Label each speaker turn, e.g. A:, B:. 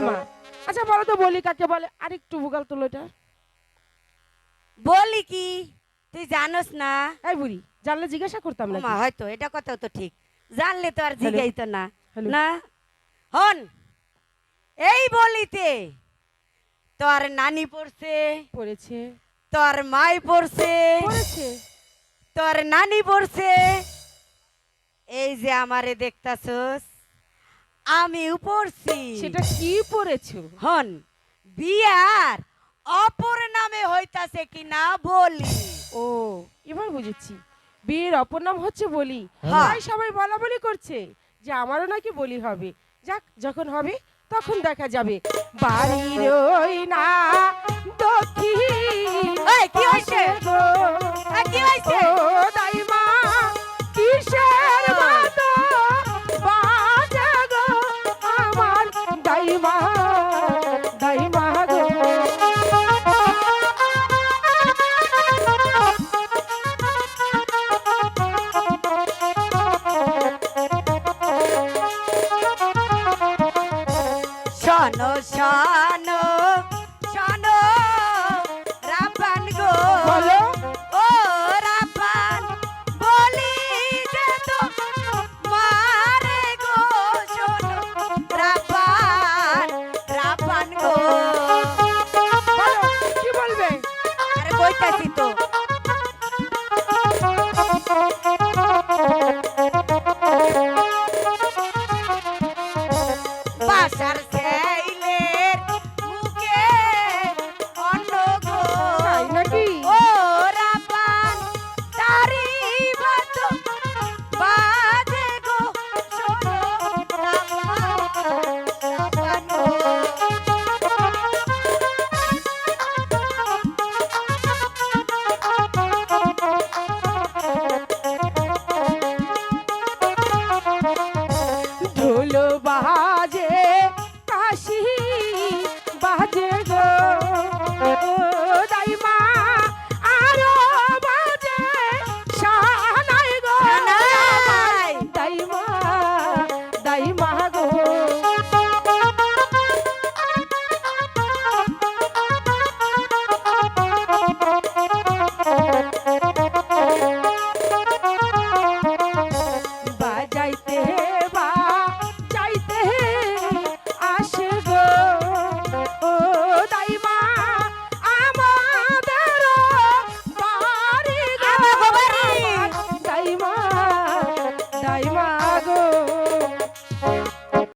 A: মা আচ্ছা বলো তো বলি কাকে বলে আর একটু ভুগাল তোলো এটা।
B: বলি কি তুই জানোস না?
A: এই বুড়ি জানলে জিজ্ঞাসা করতাম না।
B: মা হয়তো এটা কথা তো ঠিক, জানলে তো আর
A: Hello?
B: জিগাইতো না।
A: Hello?
B: না হন, এই বলিতে তোর নানি পড়ছে,
A: পড়েছে
B: তোর মাই পড়ছে,
A: পড়েছে
B: তোর নানি পড়ছে, এই যে আমারে দেখতাছস আমিও পড়ছি।
A: সেটা কি পড়েছো?
B: হন, বিয়ার অপর নামে হইতাছে কি না বলি।
A: ও এবার বুঝেছি, বিয়ের অপর নাম হচ্ছে বলি।
B: হ্যাঁ।
A: তাই সবাই বলা বলি করছে যে আমারও নাকি বলি হবে। যাক যখন হবে তখন দেখা যাবে। বাড়ির ওই না দক্ষিণ
B: এই, কি হইছে?
A: গো,
B: এই, কি হইছে?
A: ও দাইমা কিসের মতো বাজে গো আমার দাইমা, দাইমা গো।
B: শোনো শোনো শোনো রাপান গো,
A: বলো।
B: ও রাপান বলি যে তো মারে গো, শোনো রাপান, রাপান গো।
A: বলো কি বলবে?
B: আরে কইতাছি তো। বাসার ছেলের মুখে অন্ন গো,
A: তাই নাকি?
B: ও রাপান তারি বাত বাজে গো, শোনো রাপান, রাপান গো।
A: ঢোল বাজে কাশি বাজে গো দাইমা, আরো বাজে শানাই গো
B: শানাই।
A: দাইমা, দাইমা গো। বাজাইতে বাজাইতে আসে গো ও দাইমা আমাদের বাড়ি গো
B: আমাগো বাড়ি।
A: দাইমা, দাইমা